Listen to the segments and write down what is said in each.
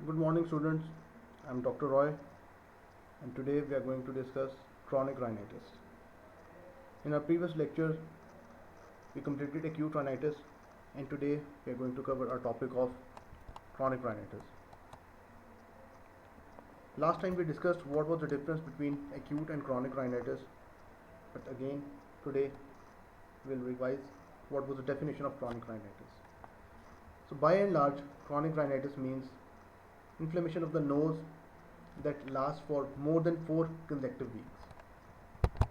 Good morning, students. I'm Dr. Roy, and today we are going to discuss chronic rhinitis. In our previous lecture, we completed acute rhinitis, and today we are going to cover our topic of chronic rhinitis. Last time we discussed what was the difference between acute and chronic rhinitis, but again, today we'll revise what was the definition of chronic rhinitis. So, by and large, chronic rhinitis means inflammation of the nose that lasts for more than 4 consecutive weeks.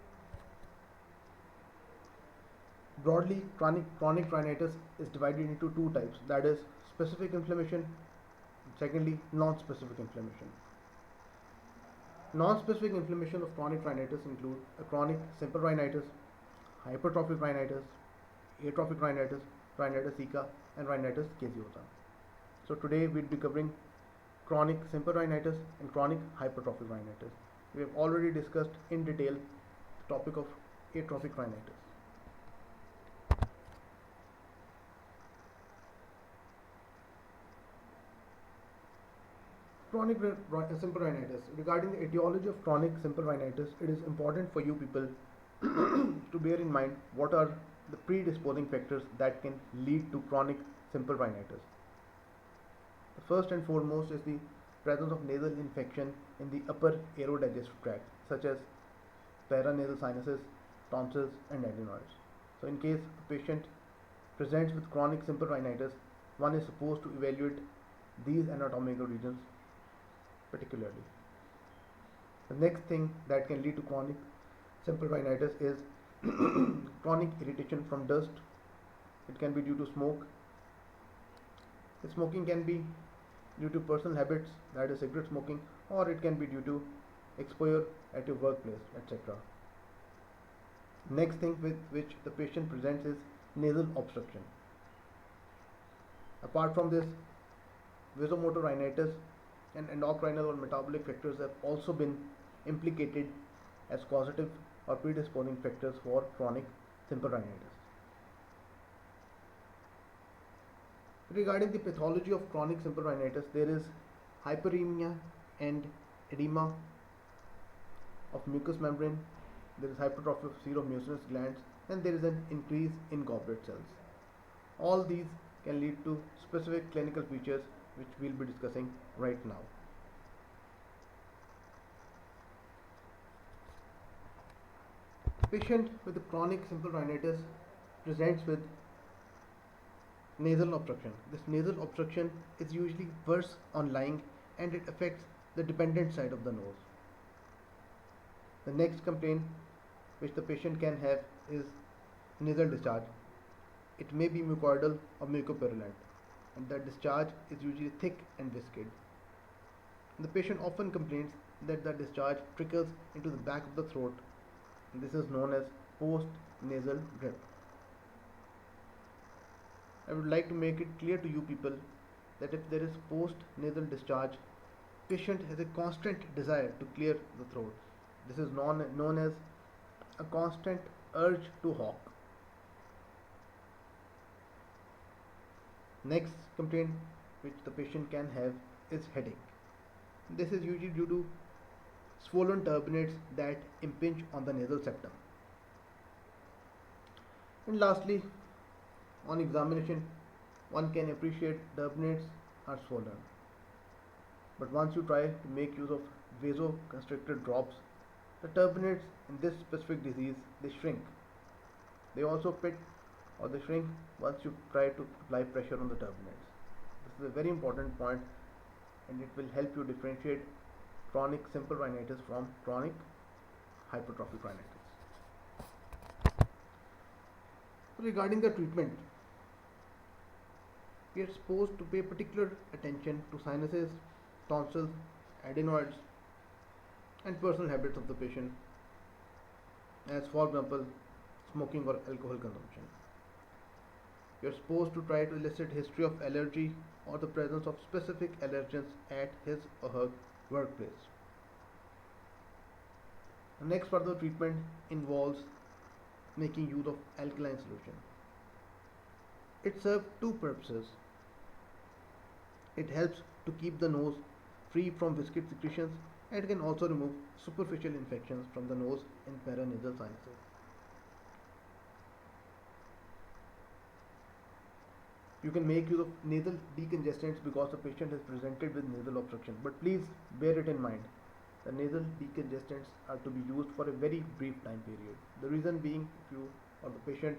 Broadly, chronic rhinitis is divided into two types, that is specific inflammation, secondly non-specific inflammation. Non-specific inflammation of chronic rhinitis include a chronic simple rhinitis, hypertrophic rhinitis, atrophic rhinitis, rhinitis sicca, and rhinitis caseosa. So today we'll be covering chronic simple rhinitis and chronic hypertrophic rhinitis. We have already discussed in detail the topic of atrophic rhinitis. Chronic simple rhinitis. Regarding the etiology of chronic simple rhinitis, it is important for you people to bear in mind what are the predisposing factors that can lead to chronic simple rhinitis. The first and foremost is the presence of nasal infection in the upper aerodigestive tract, such as paranasal sinuses, tonsils, and adenoids. So, in case a patient presents with chronic simple rhinitis, one is supposed to evaluate these anatomical regions particularly. The next thing that can lead to chronic simple rhinitis is chronic irritation from dust. It can be due to smoke. The smoking can be due to personal habits, that is cigarette smoking, or it can be due to exposure at your workplace, etc. Next thing with which the patient presents is nasal obstruction. Apart from this, vasomotor rhinitis and endocrinal or metabolic factors have also been implicated as causative or predisposing factors for chronic simple rhinitis. Regarding the pathology of chronic simple rhinitis, there is hyperemia and edema of mucous membrane, there is hypertrophy of seromucinous glands, and there is an increase in goblet cells. All these can lead to specific clinical features which we'll be discussing right now. Patient with chronic simple rhinitis presents with nasal obstruction. This nasal obstruction is usually worse on lying and it affects the dependent side of the nose. The next complaint which the patient can have is nasal discharge. It may be mucoidal or mucopurulent, and the discharge is usually thick and viscid. The patient often complains that the discharge trickles into the back of the throat, and this is known as post-nasal drip. I would like to make it clear to you people that if there is post-nasal discharge, patient has a constant desire to clear the throat. This is known as a constant urge to hawk. Next complaint which the patient can have is headache. This is usually due to swollen turbinates that impinge on the nasal septum. And lastly, on examination, one can appreciate turbinates are swollen. But once you try to make use of vasoconstrictor drops, the turbinates in this specific disease, they shrink. They also pit or they shrink once you try to apply pressure on the turbinates. This is a very important point and it will help you differentiate chronic simple rhinitis from chronic hypertrophic rhinitis. Regarding the treatment, we are supposed to pay particular attention to sinuses, tonsils, adenoids, and personal habits of the patient, as for example, smoking or alcohol consumption. You are supposed to try to elicit history of allergy or the presence of specific allergens at his or her workplace. The next part of the treatment involves making use of alkaline solution. It serves two purposes. It helps to keep the nose free from viscid secretions, and it can also remove superficial infections from the nose and paranasal sinuses. You can make use of nasal decongestants because the patient is presented with nasal obstruction, but please bear it in mind. The nasal decongestants are to be used for a very brief time period. The reason being, if you or the patient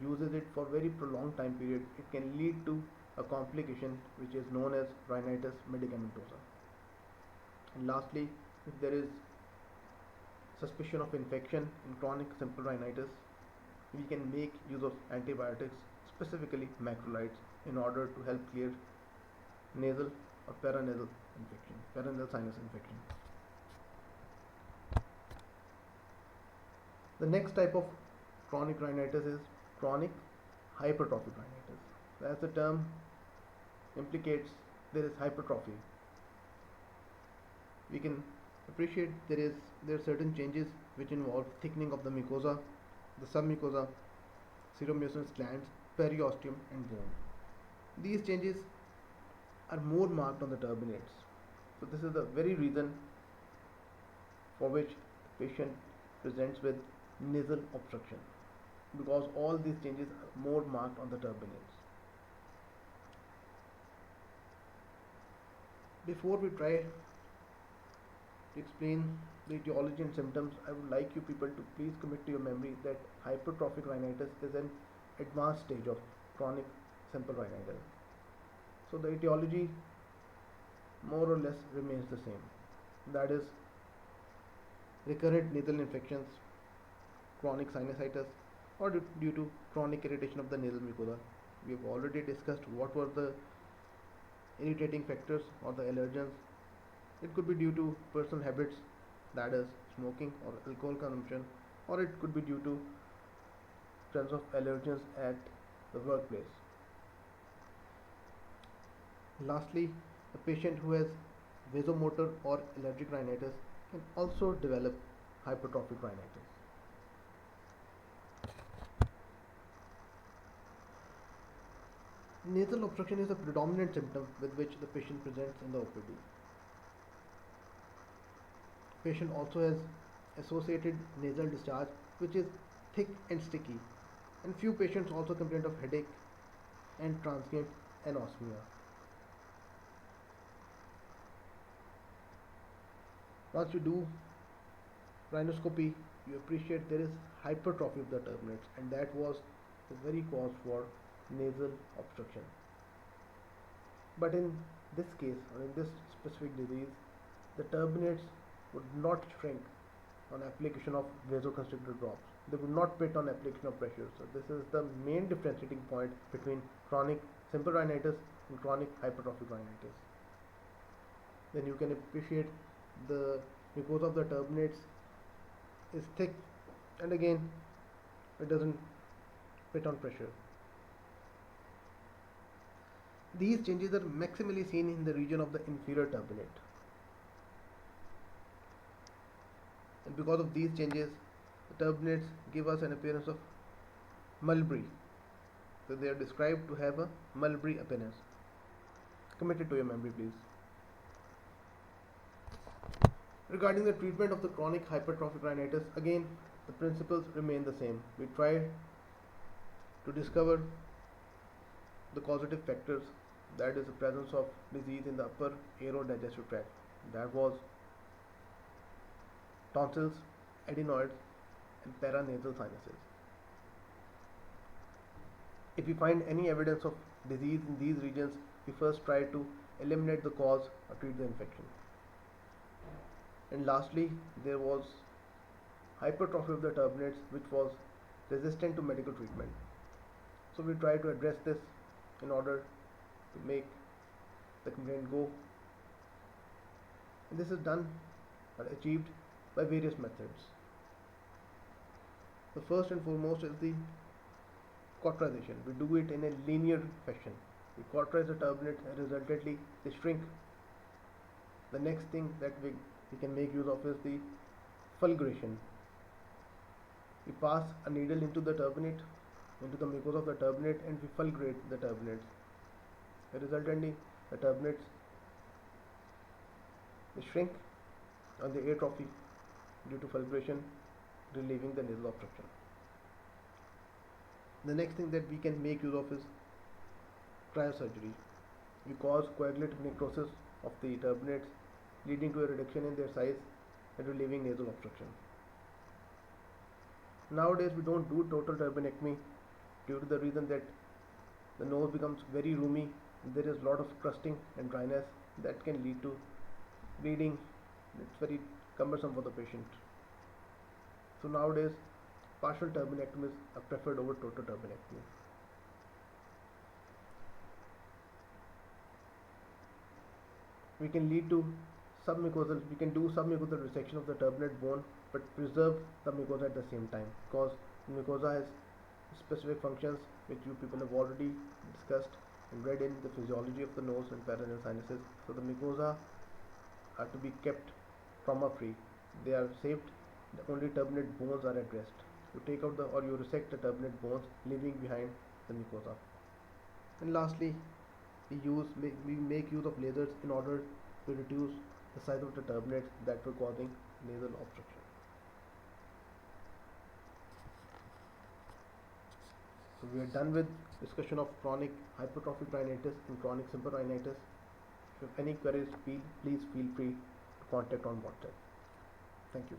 uses it for very prolonged time period, it can lead to a complication which is known as rhinitis medicamentosa. And lastly, if there is suspicion of infection in chronic simple rhinitis, we can make use of antibiotics, specifically macrolides, in order to help clear nasal or paranasal infection, paranasal sinus infection. The next type of chronic rhinitis is chronic hypertrophic rhinitis. As the term implicates, there is hypertrophy. We can appreciate there are certain changes which involve thickening of the mucosa, the submucosa, seromucinous glands, periosteum, and bone. These changes are more marked on the turbinates. So this is the very reason for which the patient presents with nasal obstruction, because all these changes are more marked on the turbinates. Before we try to explain the etiology and symptoms, I would like you people to please commit to your memory that hypertrophic rhinitis is an advanced stage of chronic simple rhinitis. So the etiology more or less remains the same. That is recurrent nasal infections, chronic sinusitis, or due to chronic irritation of the nasal mucosa. We have already discussed what were the irritating factors or the allergens. It could be due to personal habits, that is smoking or alcohol consumption, or it could be due to presence of allergens at the workplace. Lastly, a patient who has vasomotor or allergic rhinitis can also develop hypertrophic rhinitis. Nasal obstruction is a predominant symptom with which the patient presents in the OPD. Patient also has associated nasal discharge which is thick and sticky, and few patients also complain of headache and transient anosmia. Once you do rhinoscopy, you appreciate there is hypertrophy of the turbinates, and that was the very cause for nasal obstruction. But in this case, or in this specific disease, the turbinates would not shrink on application of vasoconstrictor drops. They would not pit on application of pressure. So this is the main differentiating point between chronic simple rhinitis and chronic hypertrophic rhinitis. Then you can appreciate the mucosa of the turbinates is thick, and again it doesn't pit on pressure. These changes are maximally seen in the region of the inferior turbinate, and because of these changes, the turbinates give us an appearance of mulberry. So they are described to have a mulberry appearance. Commit it to your memory, please. Regarding the treatment of the chronic hypertrophic rhinitis, again the principles remain the same. We try to discover the causative factors, that is the presence of disease in the upper aerodigestive tract. That was tonsils, adenoids, and paranasal sinuses. If we find any evidence of disease in these regions, we first try to eliminate the cause or treat the infection. And lastly, there was hypertrophy of the turbinates which was resistant to medical treatment. So we try to address this in order to make the complaint go. And this is done or achieved by various methods. The first and foremost is the cauterization. We do it in a linear fashion. We cauterize the turbinate and resultantly they shrink. The next thing that we can make use of is the fulguration. We pass a needle into the turbinate, into the mucosa of the turbinate, and we fulgurate the turbinates. Resultantly, the turbinates they shrink on the atrophy due to fulguration, relieving the nasal obstruction. The next thing that we can make use of is cryosurgery. We cause coagulative necrosis of the turbinates, leading to a reduction in their size and relieving nasal obstruction. Nowadays, we don't do total turbinectomy due to the reason that the nose becomes very roomy. There is a lot of crusting and dryness that can lead to bleeding. It's very cumbersome for the patient. So nowadays, partial turbinectomies are preferred over total turbinectomy. We can lead to submucosal. We can do submucosal resection of the turbinate bone, but preserve the mucosa at the same time, because mucosa has specific functions which you people have already discussed and read in the physiology of the nose and pharyngeal sinuses. So the mucosa are to be kept trauma free. They are saved. The only turbinate bones are at rest. You take out the or you resect the turbinate bones, leaving behind the mucosa. And lastly, we make use of lasers in order to reduce the size of the turbinates that were causing nasal obstruction. So we are done with discussion of chronic hypertrophic rhinitis and chronic simple rhinitis. If you have any queries, please feel free to contact on WhatsApp. Thank you.